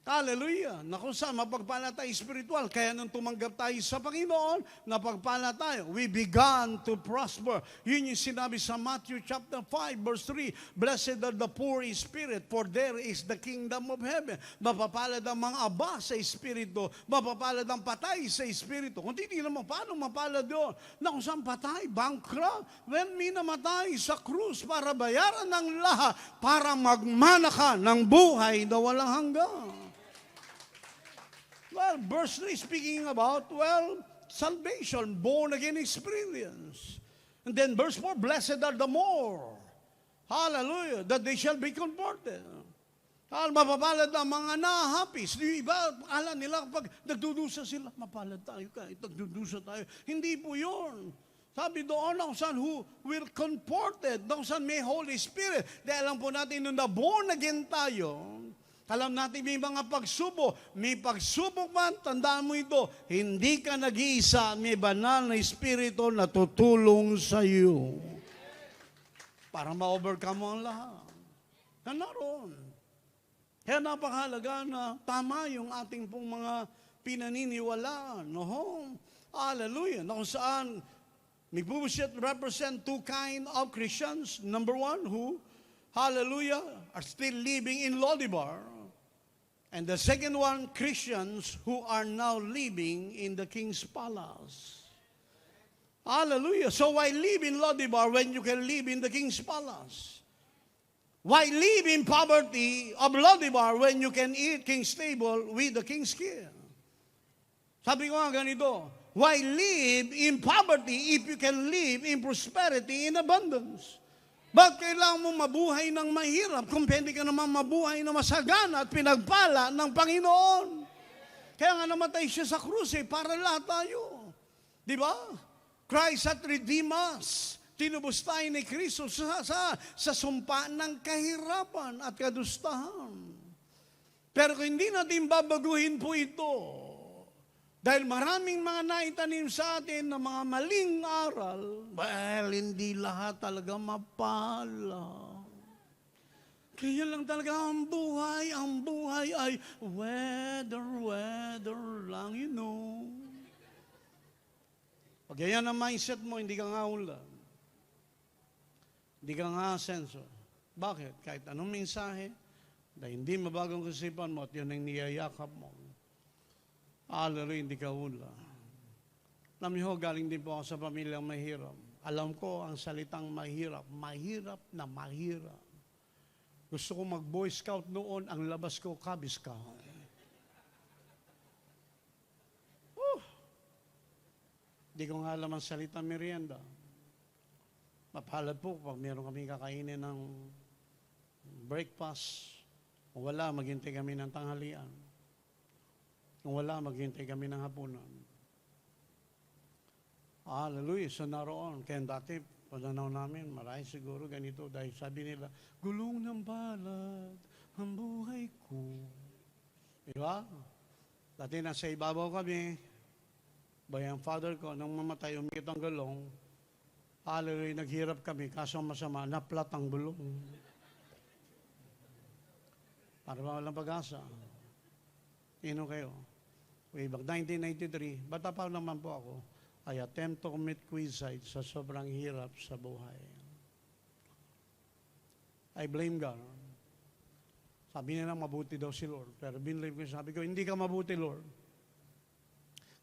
Hallelujah. Na kung saan mapagpala tayo spiritual. Kaya nung tumanggap tayo sa Panginoon, napagpala tayo. We began to prosper. Yun yung sinabi sa Matthew chapter 5 verse 3. Blessed are the poor in spirit, for there is the kingdom of heaven. Mapapalad ang mga aba sa espiritu. Mapapalad ang patay sa espiritu. Kung titignan mo, paano mapalad yun? Na kung saan patay, bankrupt. When may namatay sa krus para bayaran ng lahat, para magmana ka ng buhay na walang hanggan. Well, verse 3 speaking about, salvation, born again experience. And then verse 4, blessed are the more. Hallelujah, that they shall be converted. Mapapalad ang mga nahapis. Di ba, akala nila kapag nagdudusa sila, mapalad tayo kahit nagdudusa tayo. Hindi po yun. Sabi doon, kung saan who will comforted, kung saan may Holy Spirit. Dahil alam po natin, nung na-born again tayo, alam natin may mga pagsubok. May pagsubok man, tandaan mo ito, hindi ka nag-iisa, may banal na Espiritu na tutulong sa iyo. Para ma-overcome mo ang lahat. Na naroon. Kaya napakahalaga na tama yung ating pong mga pinaniniwalaan. No? Hallelujah. Na kung saan, Mephibosheth represent two kind of Christians. Number one, who, hallelujah, are still living in Lodebar. And the second one, Christians who are now living in the king's palace. Hallelujah. So why live in Lodebar when you can live in the king's palace? Why live in poverty of Lodebar when you can eat king's table with the king's king? Sabi ko nga ganito, why live in poverty if you can live in prosperity in abundance? Bakit kailangan mo mabuhay ng mahirap kung pwede ka naman mabuhay na masagana at pinagpala ng Panginoon? Kaya nga namatay siya sa krus para lahat tayo. Di ba? Christ hath redeemed us. Tinubos tayo ni Kristo sa sumpa ng kahirapan at kadustahan. Pero kung hindi natin babaguhin po ito, dahil maraming mga naitanim sa atin na mga maling aral, well, hindi lahat talaga mapala. Kaya lang talaga ang buhay ay weather lang, you know. Pag yan ang mindset mo, hindi ka nga ulan. Hindi ka nga sensor. Bakit? Kahit anong mensahe, dahil hindi mabagong kasipan mo at yun ang niyayakap mo. Hallelujah, hindi ka ula. Alam niyo, galing din po ako sa pamilyang mahirap. Alam ko ang salitang mahirap. Mahirap na mahirap. Gusto ko mag-Boy Scout noon, ang labas ko, Cub Scout. Hindi ko nga alam ang salitang merienda. Mapalad po pag meron kami kakainin ng breakfast. Kung wala, maghintay kami ng tanghalian. Kung wala, maghintay kami ng hapunan. Hallelujah. So naroon. Kaya dati, pananaw namin, marami siguro ganito. Dahil sabi nila, gulong ng balad ang buhay ko. Diba? Dati nasa ibabaw kami. Bayang father ko, nang mamatay, umikit ang gulong. Hallelujah, naghirap kami, kaso masama, naplat ang gulong. Para ba walang pag-asa? Ino kayo? Way back 1993, bata pa naman po ako, I attempt to commit suicide sa sobrang hirap sa buhay. I blame God. Sabi nila mabuti daw si Lord, pero binlame ko, sabi ko, hindi ka mabuti, Lord.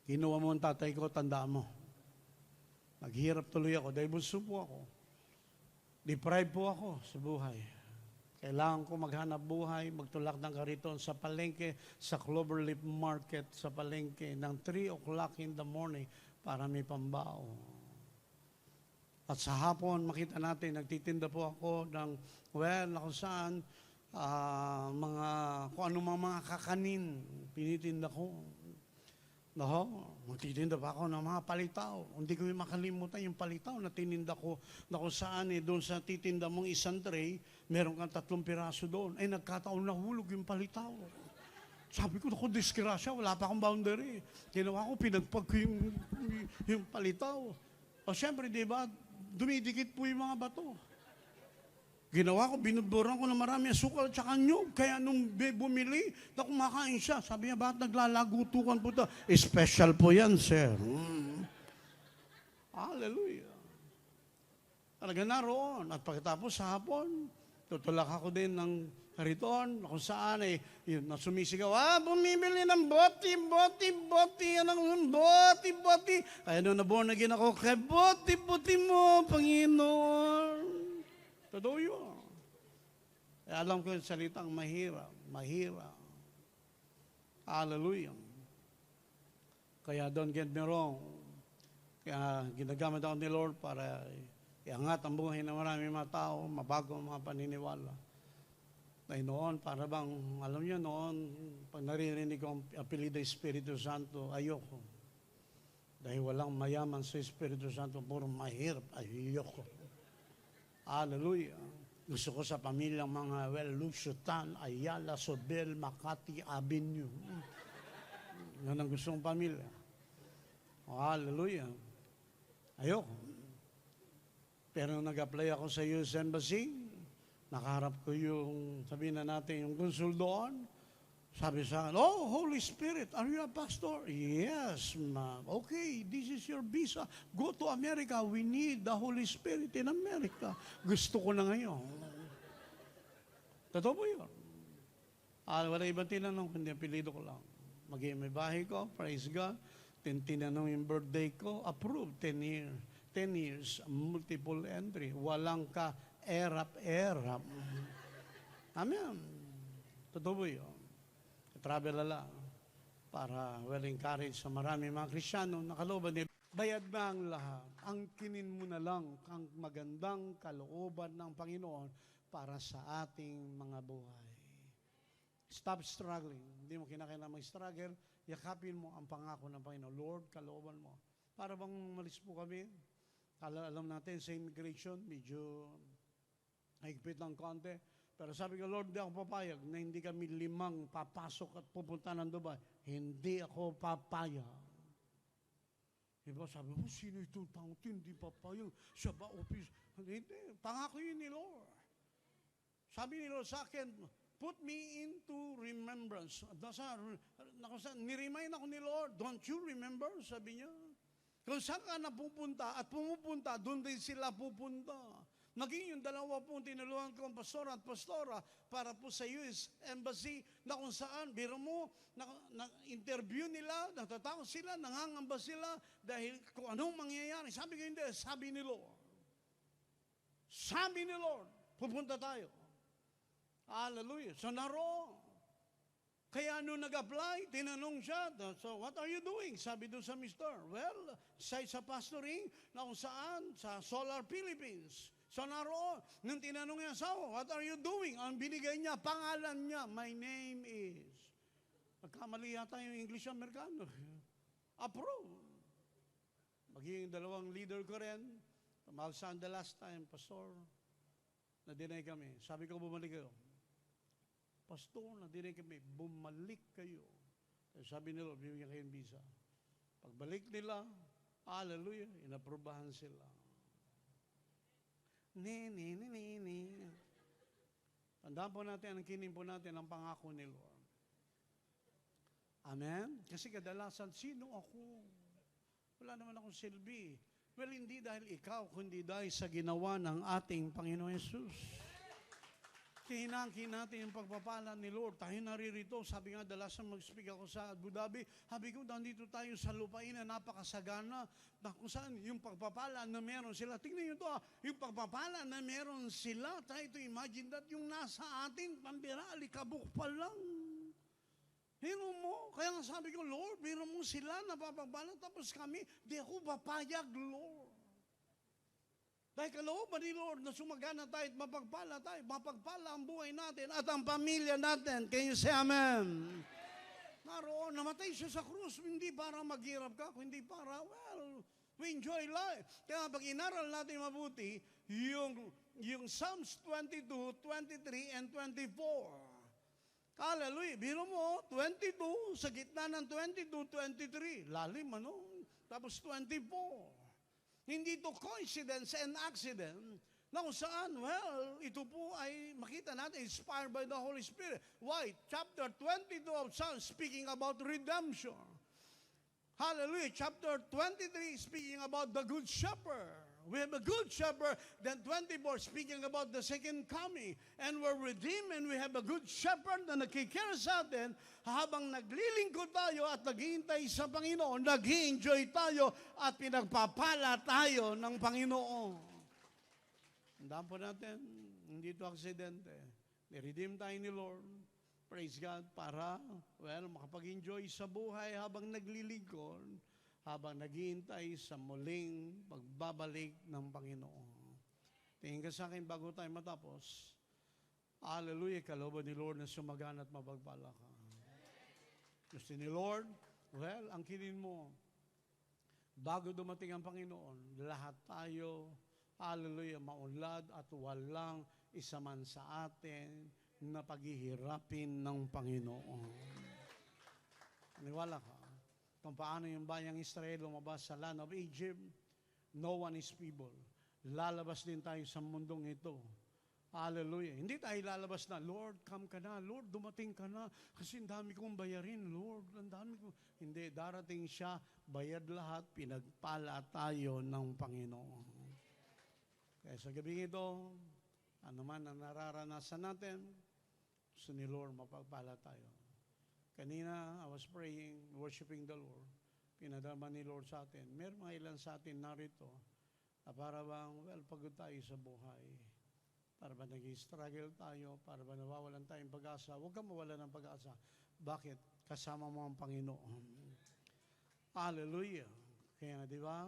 Ginawa mo ang tatay ko, tandaan mo. Naghirap tuloy ako dahil bunso po ako. Deprived po ako sa buhay. Kailangan ko maghanap buhay, magtulak ng kariton sa palengke, sa Cloverleaf Market, sa palengke ng 3 o'clock in the morning para may pambao. At sa hapon, makita natin, nagtitinda po ako ng, well, kung saan, kung anumang mga kakanin, pinitinda ko. No, magtitinda pa ako ng mga palitaw. Hindi ko makalimutan yung palitaw na tininda ko na kung saan doon sa titinda mong isang tray, meron kang 3 piraso doon. Ay, nagkataon nahulog yung palitaw. Sabi ko, naku, disgrasya, wala pa akong boundary. Ginawa ko, pinagpag ko yung palitaw. O syempre, di ba, dumidikit po yung mga bato. Ginawa ko, binuburan ko na marami asukal at saka nyug. Kaya nung bumili, na kumakain siya. Sabi niya, bakit naglalagutukan po ito? Special po yan, sir. Hallelujah. Talaga naroon. At pagkatapos sa hapon, tutulak ako din ng kariton, kung saan yun, nasumisigaw, bumibili ng boti. Kaya nung naborn again ako, kay boti mo, Panginoon. Totoo yun. Kaya alam ko yung salitang mahirap. Hallelujah. Kaya don't get me wrong. Kaya ginagamit ako ni Lord para iangat ang buhay ng maraming mga tao, mabago ang mga paniniwala. Dahil noon, para bang, alam niyo noon, pag naririnig ko ang apelido Espiritu Santo, ayoko. Dahil walang mayaman sa Espiritu Santo, puro mahirap, ayoko. Hallelujah. Gusto ko sa pamilyang mga, Lusutan, Ayala, Sobel, Makati, Avenue. Yan ang gusto kong pamilya. Hallelujah. Ayoko. Pero nag-apply ako sa US Embassy, nakaharap ko yung, sabihin na natin, yung consul doon. Sabi sa akin, oh, Holy Spirit, are you a pastor? Yes, ma'am. Okay, this is your visa. Go to America. We need the Holy Spirit in America. Gusto ko na ngayon. Totoo po yun. Wala ibang tinanong, kundi apelido ko lang. May bahay ko, praise God. Tinanong yung birthday ko, approved, 10 years. 10 years, multiple entry. Walang ka, erap. Amen. Totoo po yun. Travel lang para encourage sa marami mga Kristiyano na kalooban nila. Bayad na ang lahat. Angkinin mo na lang ang magandang kalooban ng Panginoon para sa ating mga buhay. Stop struggling. Hindi mo kinakailangan mag-struggle. Yakapin mo ang pangako ng Panginoon. Lord, kalooban mo. Para bang malis po kami? Alam natin sa immigration, medyo higpit ng konti. Pero sabi ko, Lord, di ako papayag na hindi kami 5 papasok at pupunta ng Dubai. Hindi ako papayag. Diba? Sabi mo, sino itong tao? Hindi papayag. Siya ba office? Hindi. Pangako yun ni Lord. Sabi ni Lord sa akin, put me into remembrance. Niremind ako ni Lord, don't you remember? Sabi niya. Kung saan ka napupunta at pumupunta, doon din sila pupunta. Naging yung 2 pong tinulungan ko ang pastor at pastora para po sa US Embassy na kung saan, biro mo, na-interview nila, natatakot sila, nangangamba sila dahil kung anong mangyayari. Sabi ko hindi, sabi ni Lord. Sabi ni Lord, pupunta tayo. Hallelujah. So naroon. Kaya nung nag-apply, tinanong siya, so what are you doing? Sabi doon sa mister, well, sa pastoring na kung saan, sa Solar Philippines. So naroon, nung tinanong niya sa what are you doing? Ang binigay niya, pangalan niya, my name is. Nagkamali yata yung English Amerikano. Approve. Magiging 2 leader ko rin. Tumawag saan the last time, pastor, na-deny kami. Sabi ko, bumalik kayo. Pastor, na-deny kami, bumalik kayo. Sabi nila, bibigyan kayo ng visa. Pagbalik nila, hallelujah, inaprubahan sila. Ni. Tandaan po natin, angkinin po natin ang pangako ni Lord. Amen? Kasi kadalasan, sino ako? Wala naman akong silbi. Well, hindi dahil ikaw, kundi dahil sa ginawa ng ating Panginoon Yesus. Hinangkin natin yung pagpapala ni Lord. Tayo naririto. Sabi nga, dalasan mag-speak ako sa Abu Dhabi. Sabi ko, nandito tayo sa lupain na napakasagana. Na kung saan yung pagpapala na meron sila. Tingnan nyo ito, yung pagpapala na meron sila. Try to imagine that yung nasa atin, pambira, alikabok pa lang. Hino mo? Kaya nga sabi ko, Lord, biro mo sila napapagpala. Tapos kami, di ako papayag, Lord. Dahil kalooban ni Lord na sumagana tayo at mapagpala tayo, mapagpala ang buhay natin at ang pamilya natin. Can you say amen? Naroon, namatay siya sa krus, hindi para maghirap ka, kundi para, we enjoy life. Kaya pag inaral natin mabuti, yung Psalms 22, 23, and 24. Hallelujah. Biro mo, 22, sa gitna ng 22, 23. Lalim, ano? Tapos 24. Hindi ito coincidence and accident na kung saan, ito po ay makita natin, inspired by the Holy Spirit. Why? Chapter 22 of Psalms speaking about redemption. Hallelujah. Chapter 23 speaking about the Good Shepherd. We have a Good Shepherd. Then 24 speaking about the second coming. And we're redeemed and we have a Good Shepherd na nakikare sa atin habang naglilingkod tayo at naghihintay sa Panginoon, nag-enjoy tayo at pinagpapala tayo ng Panginoon. Tandaan po natin, hindi ito aksidente. Ni-redeem tayo ni Lord. Praise God, para, makapag-enjoy sa buhay habang naglilingkod, habang naghihintay sa muling pagbabalik ng Panginoon. Tingin ka sa akin bago tayo matapos. Hallelujah, kalooban ni Lord na sumagaan at mapagpala ka. Gusto ni Lord, well, angkinin mo, bago dumating ang Panginoon, lahat tayo, hallelujah, maunlad at walang isa man sa atin na paghihirapin ng Panginoon. Maniwala ka, kung paano yung bayang Israel lumabas sa land of Egypt, no one is feeble. Lalabas din tayo sa mundong ito. Hallelujah. Hindi tayo lalabas na, Lord, come ka na. Lord, dumating ka na. Kasi ang dami kong bayarin, Lord. Ang dami ko. Hindi, darating siya, bayad lahat, pinagpala tayo ng Panginoon. Kaya sa gabi ito, ano man ang nararanasan natin, gusto ni Lord mapagpala tayo. Kanina, I was praying, worshiping the Lord. Pinadama ni Lord sa atin. Meron mga ilan sa atin narito na para bang, well, pagod tayo sa buhay. Para ba nag-struggle tayo? Para ba nawawalan tayong pag-asa? Huwag kang mawalan ng pag-asa. Bakit? Kasama mo ang Panginoon. Hallelujah. Kaya di ba,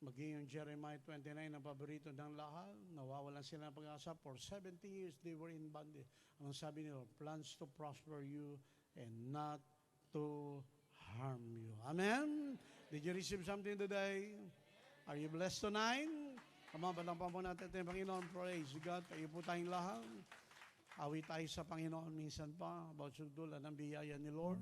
maging yung Jeremiah 29 na paborito ng lahat, nawawalan sila ng pag-asa. For 70 years, they were in bondage. Ang sabi nila, plans to prosper you and not to harm you. Amen? Did you receive something today? Are you blessed tonight? Come on, palampan po natin ito yung Panginoon. Praise God. Kayo po tayong lahat. Awi tayo sa Panginoon minsan pa about sugdulan ng biyaya ni Lord.